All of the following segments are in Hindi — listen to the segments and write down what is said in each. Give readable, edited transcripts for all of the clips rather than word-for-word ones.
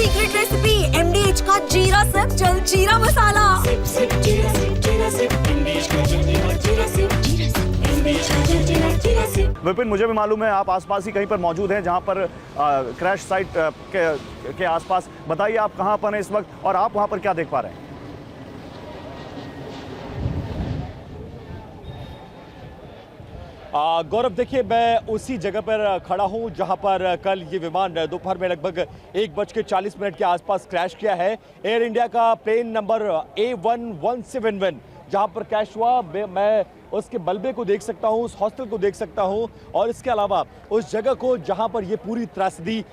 सीक्रेट रेसिपी MDH का जीरा सिप जल जीरा मसाला। सिप सिप जीरा सिप MDH का जल जीरा सिप MDH का जल जीरा सिप। विपिन, मुझे भी मालूम है आप आसपास ही कहीं पर मौजूद हैं जहां पर क्रैश साइट के आसपास। बताइए आप कहां पर हैं इस वक्त और आप वहां पर क्या देख पा रहे हैं? गौरव, देखिए मैं उसी जगह पर खड़ा हूं जहां पर कल ये विमान दोपहर में लगभग 1:40 के आसपास क्रैश किया है। एयर इंडिया का प्लेन नंबर A1171 जहां पर क्रैश हुआ, मैं उसके मलबे को देख सकता हूं, उस हॉस्टल को देख सकता हूं और इसके अलावा उस जगह को जहां पर ये पूरी त्रासदी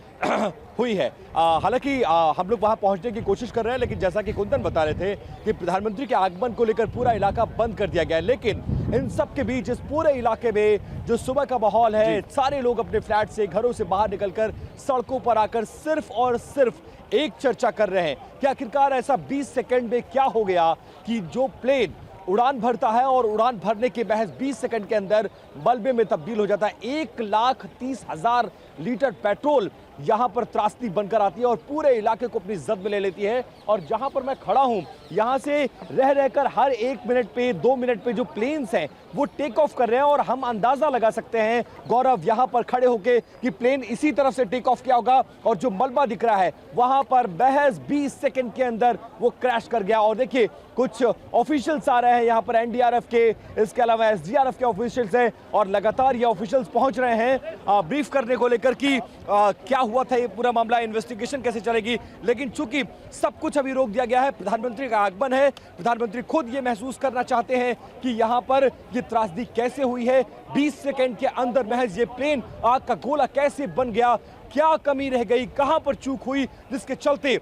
हुई है। हालांकि हम लोग वहां पहुंचने की कोशिश कर रहे हैं, लेकिन जैसा कि कुंदन बता रहे थे कि प्रधानमंत्री के आगमन को लेकर पूरा इलाका बंद कर दिया गया है। लेकिन इन सब के बीच इस पूरे इलाके में जो सुबह का माहौल है, सारे लोग अपने फ्लैट से, घरों से बाहर निकलकर सड़कों पर आकर सिर्फ और सिर्फ एक चर्चा कर रहे हैं कि आखिरकार ऐसा 20 सेकंड में क्या हो गया कि जो प्लेन उड़ान भरता है और उड़ान भरने के महज 20 सेकंड के अंदर मलबे में तब्दील हो जाता है। 1,30,000 लीटर पेट्रोल यहां पर त्रासदी बनकर आती है और पूरे इलाके को अपनी जद में ले लेती है। और जहां पर मैं खड़ा हूं, यहां से रह रहकर हर 1 मिनट पे 2 मिनट पे जो प्लेन्स हैं वो टेक ऑफ कर रहे हैं और हम अंदाजा लगा सकते हैं गौरव यहां पर खड़े होके कि प्लेन इसी तरफ से टेक ऑफ किया होगा और जो मलबा दिख रहा है वहां पर महज 20 सेकंड के अंदर वो क्रैश कर गया। और देखिए कुछ ऑफिशियल्स आ रहे हैं यहां पर, NDRF के, इसके अलावा SDRF के ऑफिशियल्स हैं और लगातार ये ऑफिशियल्स पहुंच रहे हैं ब्रीफ करने को लेकर कि क्या हुआ था, ये पूरा मामला, इन्वेस्टिगेशन कैसे चलेगी। लेकिन चूंकि सब कुछ अभी रोक दिया गया है, प्रधानमंत्री का आगमन है, प्रधानमंत्री खुद ये महसूस करना चाहते हैं कि यहां पर ये त्रासदी कैसे हुई है। 20 सेकंड के अंदर महज ये प्लेन आग का गोला कैसे बन गया, क्या कमी रह गई, कहां पर चूक हुई जिसके चलते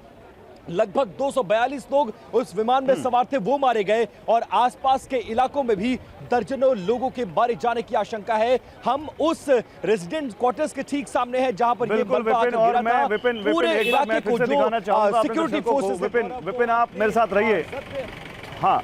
लगभग 242 लोग उस विमान में सवार थे वो मारे गए और आसपास के इलाकों में भी दर्जनों लोगों के मारे जाने की आशंका है। हम उस रेजिडेंट क्वार्टर्स के ठीक सामने हैं जहां पर ये बिल्कुल विपिन, और मैं विपिन एक बार मैं फिर से दिखाना चाहूंगा सिक्योरिटी फोर्सेस। विपिन आप मेरे साथ रहिए। हाँ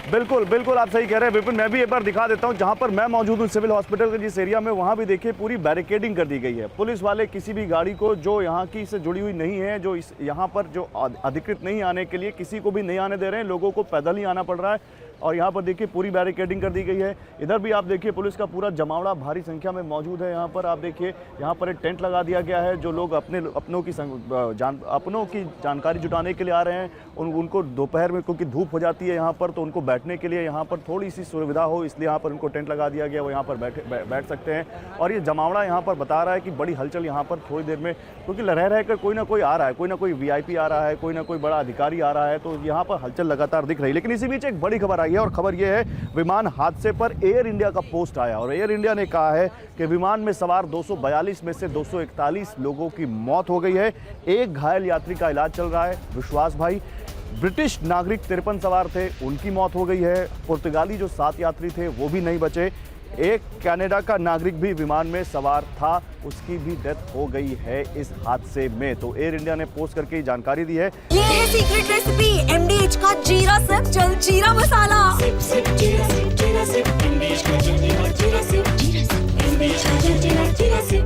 बिल्कुल आप सही कह रहे हैं विपिन। मैं भी एक बार दिखा देता हूं जहां पर मैं मौजूद हूं, सिविल हॉस्पिटल के जिस एरिया में, वहां भी देखिए पूरी बैरिकेडिंग कर दी गई है। पुलिस वाले किसी भी गाड़ी को जो यहां की से जुड़ी हुई नहीं है, जो इस यहां पर जो अधिकृत नहीं आने के लिए किसी को भी नहीं आने दे रहे हैं, लोगों को पैदल ही आना पड़ रहा है। और यहाँ पर देखिए पूरी बैरिकेडिंग कर दी गई है। इधर भी आप देखिए पुलिस का पूरा जमावड़ा भारी संख्या में मौजूद है। यहाँ पर आप देखिए यहाँ पर एक टेंट लगा दिया गया है। जो लोग अपनों की जानकारी जुटाने के लिए आ रहे हैं उनको दोपहर में, क्योंकि धूप हो जाती है यहाँ पर, तो उनको बैठने के लिए यहाँ पर थोड़ी सी सुविधा हो, इसलिए यहाँ पर उनको टेंट लगा दिया गया, वो यहाँ पर बैठ सकते हैं। और ये जमावड़ा यहाँ पर बता रहा है कि बड़ी हलचल यहाँ पर थोड़ी देर में, क्योंकि रह रहकर कोई ना कोई आ रहा है, कोई ना कोई VIP आ रहा है, कोई ना कोई बड़ा अधिकारी आ रहा है, तो यहाँ पर हलचल लगातार दिख रही है। लेकिन इसी बीच एक बड़ी खबर आई है और खबर यह है, विमान हादसे पर एयर इंडिया का पोस्ट आया और एयर इंडिया ने कहा है कि विमान में सवार 242 में से 241 लोगों की मौत हो गई है। एक घायल यात्री का इलाज चल रहा है, विश्वास भाई। ब्रिटिश नागरिक 53 सवार थे, उनकी मौत हो गई है। पुर्तगाली जो 7 यात्री थे वो भी नहीं बचे। एक कनाडा का नागरिक भी विमान में सवार था, उसकी भी डेथ हो गई है इस हादसे में। तो एयर इंडिया ने पोस्ट करके जानकारी दी है। ये है सीक्रेट रेसिपी MDH का जीरा सिप जल जीरा मसाला। सिप सिप जीरा सिप MDH का जल जीरा सिप MDH का जल जीरा सिप।